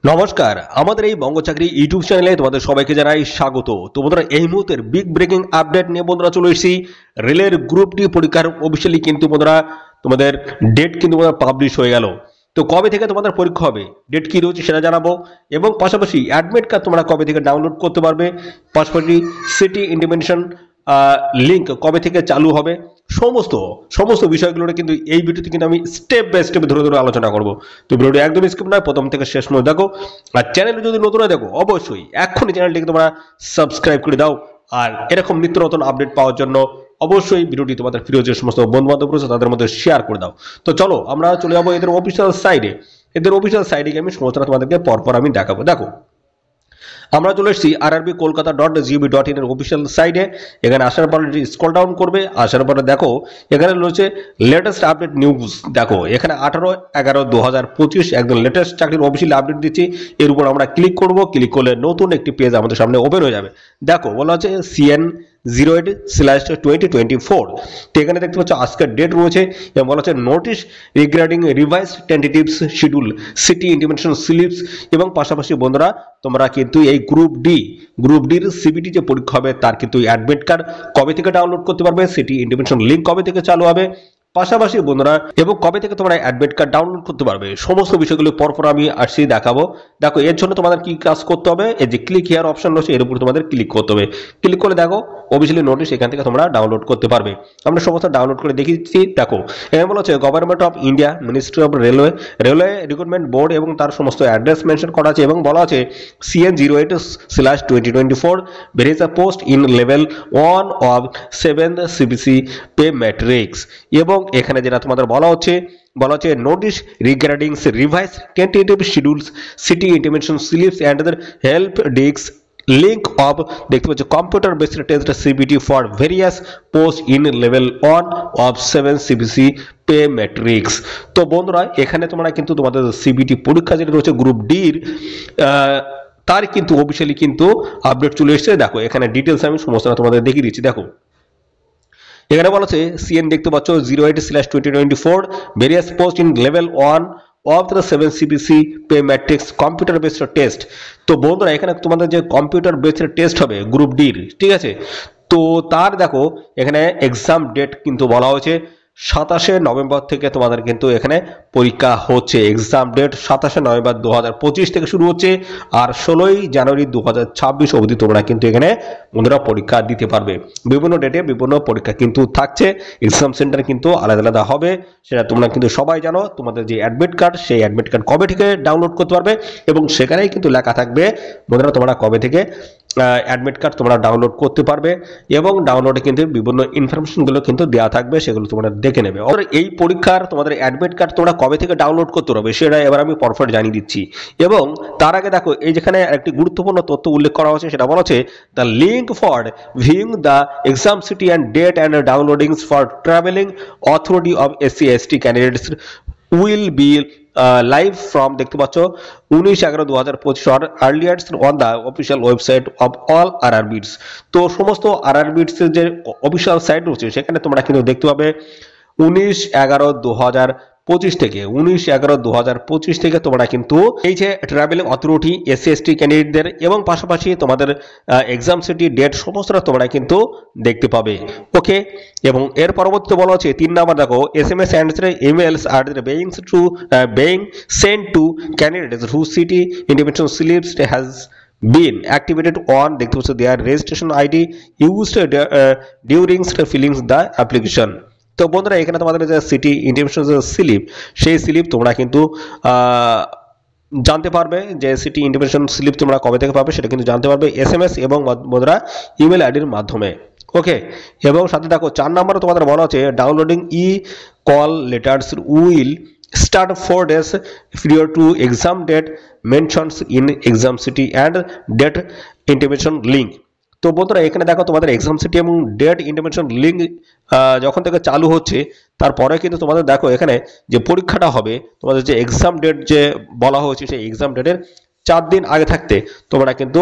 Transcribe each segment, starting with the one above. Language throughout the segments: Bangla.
নমস্কার, আমাদের এই বঙ্গ চাকরি ইউটিউব চ্যানেলে তোমাদের সবাইকে জানাই স্বাগত। তো বন্ধুরা, এই মুহূর্তের বিগ ব্রেকিং আপডেট নিয়ে বন্ধুরা চলে এসেছি। রেলের গ্রুপ ডি পরীক্ষার অফিসিয়ালি কিন্তু বন্ধুরা তোমাদের ডেট কিন্তু পাবলিশ হয়ে গেল। তো কবে থেকে তোমাদের পরীক্ষা হবে, ডেট কি রয়েছে সেটা জানাবো, এবং পাশাপাশি অ্যাডমিট কার্ড তোমরা কবে থেকে ডাউনলোড করতে পারবে, পাশাপাশি সিটি ইন্টিমেশন লিঙ্ক কবে থেকে চালু হবে, সমস্ত সমস্ত বিষয়গুলো কিন্তু এই ভিডিওতে কিন্তু আমি স্টেপ বাই স্টেপ ধরে ধরে আলোচনা করব। তো ভিডিওটি একদম স্কিপ নয়, প্রথম থেকে শেষ পর্যন্ত দেখো। আর চ্যানেলে যদি নতুন হয় দেখো, অবশ্যই এক্ষুনি চ্যানেলটিকে তোমরা সাবস্ক্রাইব করে দাও। আর এরকম নিত্য নতুন আপডেট পাওয়ার জন্য অবশ্যই ভিডিওটি তোমাদের প্রিয় যে সমস্ত বন্ধু বান্ধব রয়েছে তাদের মধ্যে শেয়ার করে দাও। তো চলো আমরা চলে যাবো এদের অফিসিয়াল সাইডে। এদের অফিসিয়াল সাইডে আমি সমস্ত তোমাদেরকে পরপর আমি দেখাবো। দেখো, আমরা চলে এসেছি rrbkolkata.gov.in এর অফিসিয়াল সাইডে। এখানে আসার পর স্ক্রল ডাউন করবে, আসার পরে দেখো এখানে রয়েছে লেটেস্ট আপডেট নিউজ। দেখো এখানে 18/11/2025 একদম লেটেস্ট চাকরির অফিসিয়াল আপডেট দিচ্ছি। এর উপর আমরা ক্লিক করব, ক্লিক করলে নতুন একটি পেজ আমাদের সামনে ওপেন হয়ে যাবে। দেখো বলা হচ্ছে CN08/2024। তো এখানে দেখতে পাচ্ছ আজকের ডেট রয়েছে এবং বলা হচ্ছে notice regarding revised tentatives schedule city intimation slips. এবং পাশাপাশি বন্ধুরা তোমরা কিন্তু এই গ্রুপ ডির সিবিটি যে পরীক্ষা হবে তার কিন্তু অ্যাডমিট কার্ড কবে থেকে ডাউনলোড করতে পারবে, সিটি ইন্টিমেশন লিঙ্ক কবে থেকে চালু হবে, পাশাপাশি বন্ধুরা এবং কবে থেকে তোমরা অ্যাডমিট কার্ড ডাউনলোড করতে পারবে, সমস্ত বিষয়গুলো পরপর আমি আসছি দেখাবো। দেখো এর জন্য তোমাদের কি কাজ করতে হবে, এই যে ক্লিক হিয়ার অপশন রয়েছে এর উপর তোমাদের ক্লিক করতে হবে। ক্লিক করে দেখো অফিসিয়ালি নোটিশ এখান থেকে তোমরা ডাউনলোড করতে পারবে। আমরা সমস্ত ডাউনলোড করে দেখিয়েছি। দেখো এখানে বলা হচ্ছে government of India, ministry of railway recruitment board এবং তার সমস্ত অ্যাড্রেস মেনশন করা আছে এবং বলা আছে CN08/2024 there is a post in level 1 of 7th CBC pay matrix। এবং এখানে যেটা তোমাদের বলা হচ্ছে notice regarding revise tentative schedules city intimation slips and help desk link of দেখতে পাচ্ছ computer based test CBT for various post in level 1 of 7 CBC pay matrix. তো বন্ধুরা এখানে তোমরা কিন্তু তোমাদের সিবিটি পরীক্ষা যেটা রয়েছে গ্রুপ ডির তার কিন্তু অফিসিয়ালি কিন্তু আপডেট চলে এসেছে। দেখো এখানে ডিটেলস আমি সমস্ত তোমাদের দেখিয়ে দিচ্ছি। দেখো এখানে বলা আছে সিএন দেখতে পাচ্ছ 08/2024 various post in level 1 of the 7 CBC pay matrix computer based test. তো বন্ধুরা এখানে তোমাদের যে কম্পিউটার বেসড টেস্ট হবে গ্রুপ ডির, ঠিক আছে, তো তার দেখো এখানে এক্সাম ডেট কিন্তু বলা হয়েছে 27শে নভেম্বর থেকে তোমাদের কিন্তু এখানে পরীক্ষা হচ্ছে। এক্সাম ডেট 27শে নভেম্বর 2025 থেকে শুরু হচ্ছে আর 16ই জানুয়ারি 2026 অবধি তোমরা কিন্তু এখানে বন্ধুরা পরীক্ষা দিতে পারবে। বিভিন্ন ডেটে বিভিন্ন পরীক্ষা কিন্তু থাকছে, এক্সাম সেন্টার কিন্তু আলাদা আলাদা হবে, সেটা তোমরা কিন্তু সবাই জানো। তোমাদের যে অ্যাডমিট কার্ড সেই অ্যাডমিট কার্ড কবে থেকে ডাউনলোড করতে পারবে এবং সেখানেই কিন্তু লেখা থাকবে বন্ধুরা তোমরা কবে থেকে অ্যাডমিট কার্ড তোমরা ডাউনলোড করতে পারবে এবং ডাউনলোডে কিন্তু বিভিন্ন ইনফরমেশনগুলো কিন্তু দেওয়া থাকবে, সেগুলো তোমরা দেখে নেবে। এই পরীক্ষার তোমাদের অ্যাডমিট কার্ড তোমরা কবে থেকে ডাউনলোড করতে পারবে সেটা এবার আমি পরপর জানিয়ে দিচ্ছি। এবং তার আগে দেখো এই যেখানে একটি গুরুত্বপূর্ণ তথ্য উল্লেখ করা হয়েছে, সেটা বলা হচ্ছে the link for viewing the exam city and date and downloadings for travelling authority of SC/ST candidates will be live from দেখতে পাচ্ছ 19/11/2025 or earlier on the official website of all RRBs। তো সমস্ত RRBs এর যে অফিসিয়াল সাইট রয়েছে সেখানে তোমরা কিন্তু দেখতে পাবে 19/11/2025 থেকে 19/11/2025 থেকে তোমরা কিন্তু এই যে ট্রাভেলিং অথরিটি SC/ST ক্যান্ডিডেটদের এবং পাশাপাশি তোমাদের এক্সাম সিটি ডেট সমস্তটা তোমরা কিন্তু দেখতে পাবে। ওকে, এবং এর পরবর্তীতে বলা হচ্ছে 3 নাম্বার দেখো SMS and emails are being sent to candidates whose city intimation slips has been activated on দেখতে পাচ্ছ their registration ID used during filling the application। তো বন্ধুরা এখানে তোমাদের যে সিটি ইন্টিমেশন স্লিপ সেই স্লিপ তোমরা কিন্তু জানতে পারবে যে সিটি ইন্টিমেশন স্লিপ তোমরা কবে থেকে পাবে সেটা কিন্তু জানতে পারবে SMS এবং বন্ধুরা ইমেল আইডির মাধ্যমে। ওকে, এবং সাথে দেখো 4 নম্বরে তোমাদের বলা আছে downloading call letters will start 4 days prior to exam date mentions in exam city and date intimation link। তো বন্ধুরা এখানে দেখো তোমাদের এক্সাম সিটি এবং ডেট ইন্টিমেশন লিঙ্ক যখন থেকে চালু হচ্ছে তারপরে কিন্তু তোমাদের দেখো এখানে যে পরীক্ষাটা হবে তোমাদের যে এক্সাম ডেট যে বলা হয়েছে সেই এক্সাম ডেটের 4 দিন আগে থাকতে তোমরা কিন্তু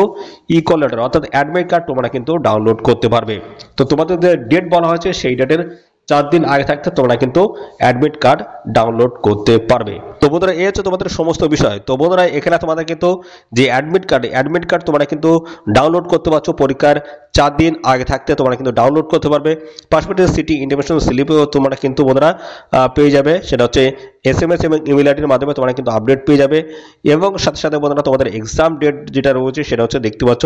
কল লেটার অর্থাৎ অ্যাডমিট কার্ড তোমরা কিন্তু ডাউনলোড করতে পারবে। তো তোমাদের যে ডেট বলা হয়েছে সেই ডেটের 4 দিন আগে থাকতে তোমরা কিন্তু অ্যাডমিট কার্ড ডাউনলোড করতে পারবে। তো বন্ধুরা এই হচ্ছে তোমাদের সমস্ত বিষয়। তো বন্ধুরা এখানে তোমাদের কিন্তু যে অ্যাডমিট কার্ড তোমরা কিন্তু ডাউনলোড করতে পারছো পরীক্ষার 4 দিন আগে থাকতে তোমরা কিন্তু ডাউনলোড করতে পারবে। পাসপোর্টের সিটি ইন্টিমেশন স্লিপেও তোমরা কিন্তু বন্ধুরা পেয়ে যাবে, সেটা হচ্ছে SMS এবং ইমেল আইডির মাধ্যমে তোমরা কিন্তু আপডেট পেয়ে যাবে। এবং সাথে সাথে বন্ধুরা তোমাদের এক্সাম ডেট যেটা রয়েছে সেটা হচ্ছে দেখতে পাচ্ছ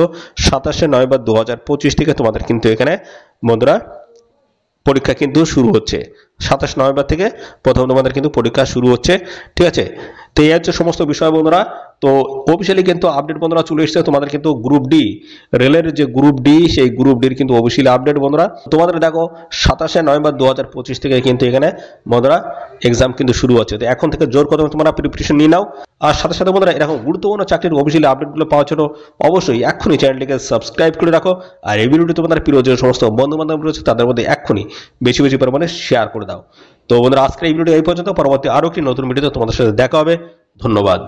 27শে নভেম্বর 2025 থেকে তোমাদের কিন্তু এখানে বন্ধুরা পরীক্ষা কিন্তু শুরু হচ্ছে। 27 নভেম্বর থেকে প্রথম তোমাদের কিন্তু পরীক্ষা শুরু হচ্ছে, ঠিক আছে। তো এই হচ্ছে সমস্ত বিষয় বন্ধুরা। তো অফিসিয়ালি কিন্তু আপডেট বন্ধুরা চলে এসেছে তোমাদের কিন্তু গ্রুপ ডি, রেলের যে গ্রুপ ডি সেই গ্রুপ ডির কিন্তু অফিসিয়ালি আপডেট বন্ধুরা। তোমাদের দেখো 27শে নভেম্বর 2025 থেকে কিন্তু এখানে বন্ধুরা এক্সাম কিন্তু শুরু হচ্ছে। তো এখন থেকে জোর কদমে তোমরা প্রিপারেশন নিয়ে নাও। আর সাথে সাথে বন্ধুরা এরকম গুরুত্বপূর্ণ চাকরির অফিসিয়ালি আপডেটগুলো পাওয়ার জন্য অবশ্যই এক্ষুনি চ্যানেলটিকে সাবস্ক্রাইব করে রাখো। আর এই ভিডিওটি তোমাদের প্রিয় যে সমস্ত বন্ধু বান্ধব রয়েছে তাদের মধ্যে এক্ষুনি বেশি বেশি পরিমাণে শেয়ার করে দাও। তো বন্ধুরা আজকের এই ভিডিওটি এই পর্যন্ত, পরবর্তী আরো একটি নতুন ভিডিওতে তোমাদের সাথে দেখা হবে। ধন্যবাদ।